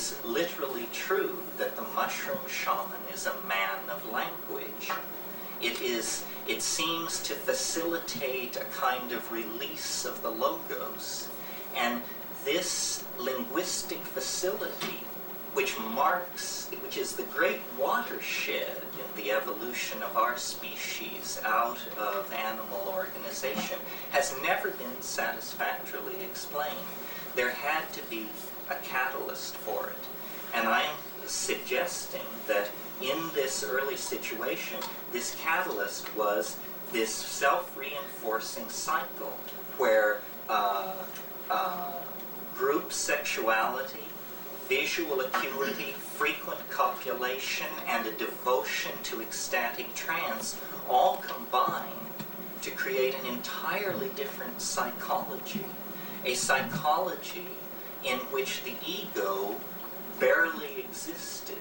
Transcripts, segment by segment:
is literally true that the mushroom shaman is a man of language. It seems to facilitate a kind of release of the logos. And this linguistic facility, which is the great watershed in the evolution of our species out of animal organization, has never been satisfactorily explained. There had to be a catalyst for it. And I'm suggesting that in this early situation, this catalyst was this self-reinforcing cycle where group sexuality, visual acuity, frequent copulation, and a devotion to ecstatic trance all combine to create an entirely different psychology. A psychology in which the ego barely existed.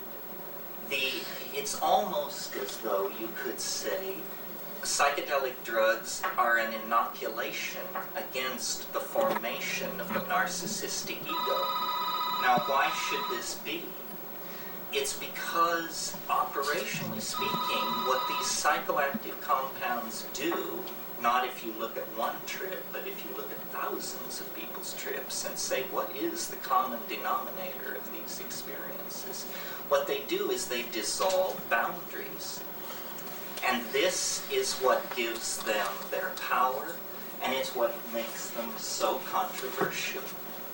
It's almost as though you could say psychedelic drugs are an inoculation against the formation of the narcissistic ego. Now, why should this be? It's because, operationally speaking, what these psychoactive compounds do, not if you look at one trip, but if you look at thousands of people's trips and say, what is the common denominator of these experiences? What they do is they dissolve boundaries. And this is what gives them their power, and it's what makes them so controversial.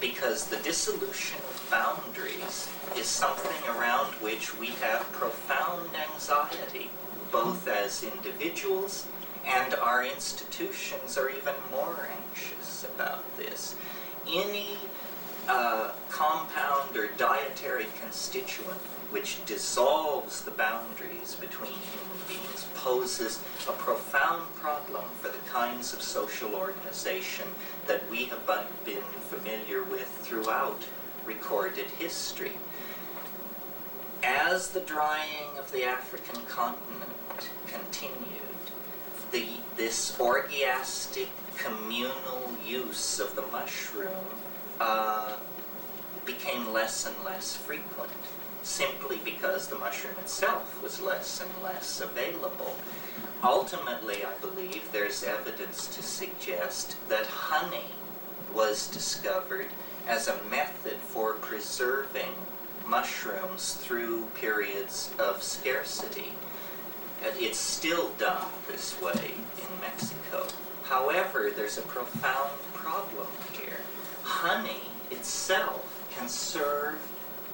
Because the dissolution of boundaries is something around which we have profound anxiety, both as individuals, and our institutions are even more anxious about this. Any compound or dietary constituent which dissolves the boundaries between human beings poses a profound problem for the kinds of social organization that we have been familiar with throughout recorded history. As the drying of the African continent continued, this orgiastic communal use of the mushroom became less and less frequent, simply because the mushroom itself was less and less available. Ultimately, I believe there's evidence to suggest that honey was discovered as a method for preserving mushrooms through periods of scarcity. It's still done this way in Mexico. However, there's a profound problem here. Honey itself can serve,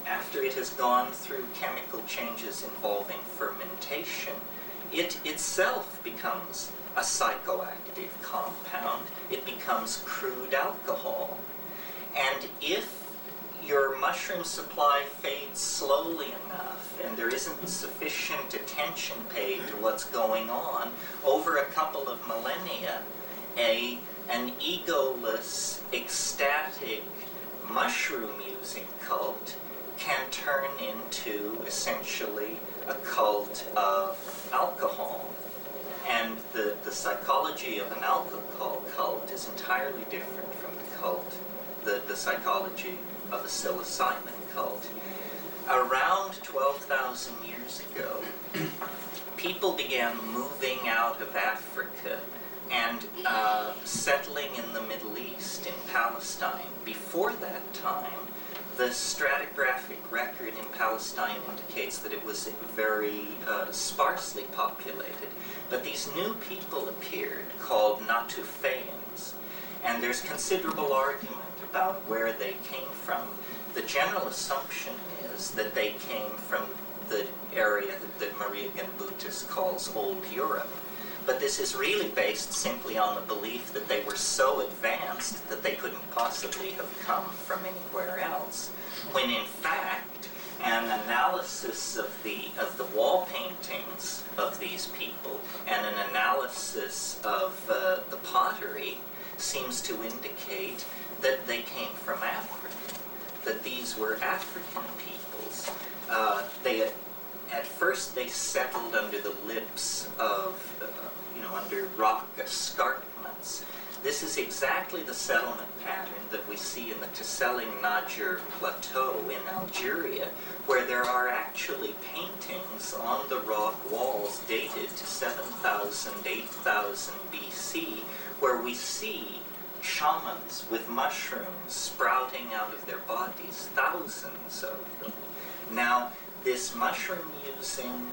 after it has gone through chemical changes involving fermentation, it itself becomes a psychoactive compound. It becomes crude alcohol. And if your mushroom supply fades slowly enough and there isn't sufficient attention paid to what's going on, over a couple of millennia, an egoless, ecstatic, mushroom-using cult can turn into essentially a cult of alcohol. And the psychology of an alcohol cult is entirely different from the psychology of a psilocybin cult. Around 12,000 years ago, people began moving out of Africa and settling in the Middle East, in Palestine. Before that time, the stratigraphic record in Palestine indicates that it was very sparsely populated. But these new people appeared called Natufeans, and there's considerable argument about where they came from. The general assumption is that they came from the area that Maria Gimbutas calls Old Europe. But this is really based simply on the belief that they were so advanced that they couldn't possibly have come from anywhere else. When in fact, an analysis of the wall paintings of these people and an analysis of the pottery seems to indicate that they came from Africa, that these were African peoples. At first they settled under the lips of under rock escarpments. This is exactly the settlement pattern that we see in the Tseling Najer Plateau in Algeria, where there are actually paintings on the rock walls dated to 7,000, 8,000 BC, where we see shamans with mushrooms sprouting out of their bodies, thousands of them. Now, this mushroom-using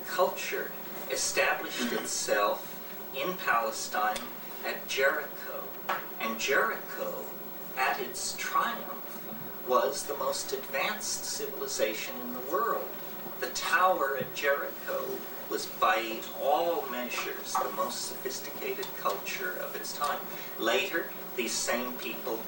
culture established itself in Palestine at Jericho. And Jericho, at its triumph, was the most advanced civilization in the world. The tower at Jericho was by all measures the most sophisticated culture of its time. Later, these same people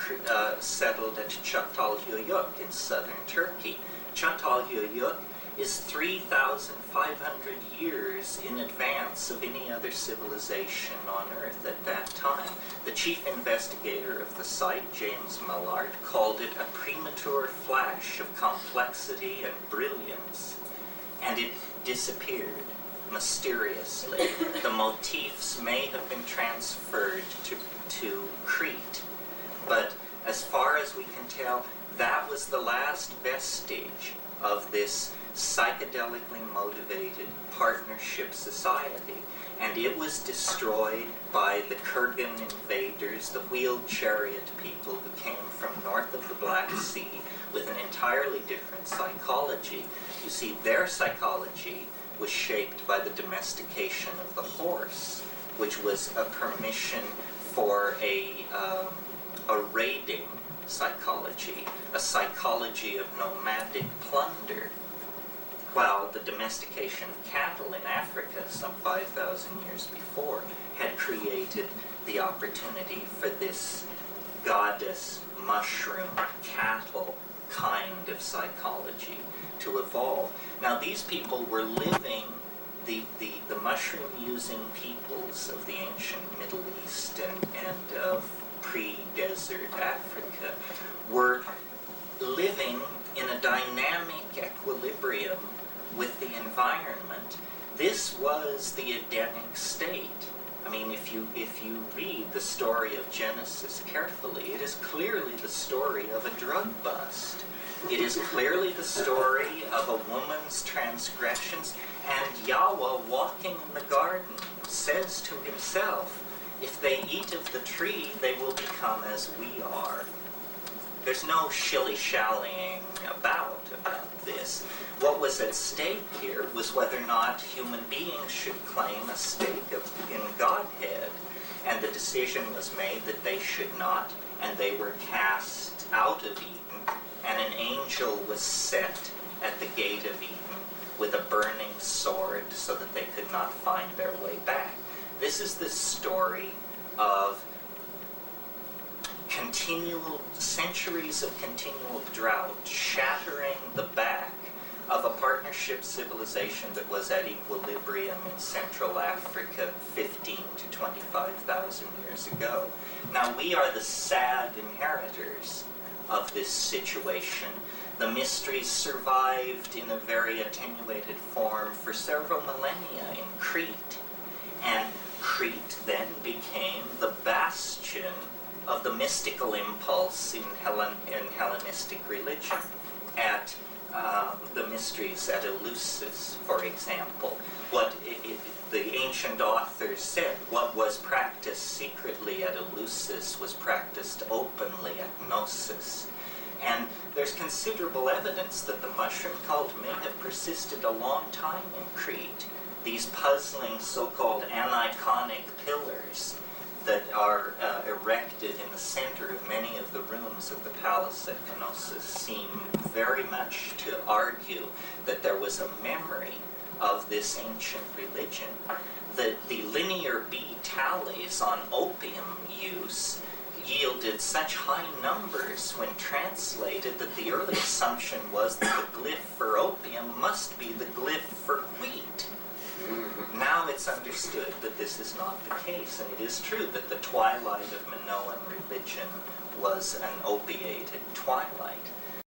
settled at Çatalhöyük in southern Turkey. Çatalhöyük is 3,500 years in advance of any other civilization on Earth at that time. The chief investigator of the site, James Millard, called it a premature flash of complexity and brilliance. And it disappeared mysteriously. The motifs may have been transferred to Crete, but as far as we can tell, that was the last vestige of this psychedelically motivated partnership society, and it was destroyed by the Kurgan invaders, the wheeled chariot people who came from north of the Black Sea with an entirely different psychology. You see, their psychology was shaped by the domestication of the horse, which was a permission for a raiding psychology, a psychology of nomadic plunder, while the domestication of cattle in Africa some 5,000 years before had created the opportunity for this goddess, mushroom, cattle kind of psychology to evolve. Now, these people were living, the mushroom-using peoples of the ancient Middle East and of pre-desert Africa were living in a dynamic equilibrium with the environment. This was the Edenic state. I mean, if you read the story of Genesis carefully, it is clearly the story of a drug bust. It is clearly the story of a woman's transgressions, and Yahweh, walking in the garden, says to himself, if they eat of the tree, they will become as we are. There's no shilly-shallying about this. What was at stake here was whether or not human beings should claim a stake in Godhead. And the decision was made that they should not, and they were cast out of Eden, and an angel was set at the gate of Eden with a burning sword so that they could not find their way back. This is the story of centuries of continual drought shattering the back of a partnership civilization that was at equilibrium in Central Africa 15 to 25,000 years ago. Now, we are the sad inheritors of this situation. The mysteries survived in a very attenuated form for several millennia in Crete, and Crete then became the bastion of the mystical impulse in Hellenistic religion. At the mysteries at Eleusis, for example, the ancient authors said what was practiced secretly at Eleusis was practiced openly at Gnosis. And there's considerable evidence that the mushroom cult may have persisted a long time in Crete. These puzzling so-called aniconic pillars that are erected in the center of many of the rooms of the palace at Knossos seem very much to argue that there was a memory of this ancient religion. The linear B tallies on opium use yielded such high numbers when translated that the early assumption was that the glyph for opium must be the glyph for wheat. Now it's understood that this is not the case, and it is true that the twilight of Minoan religion was an opiated twilight.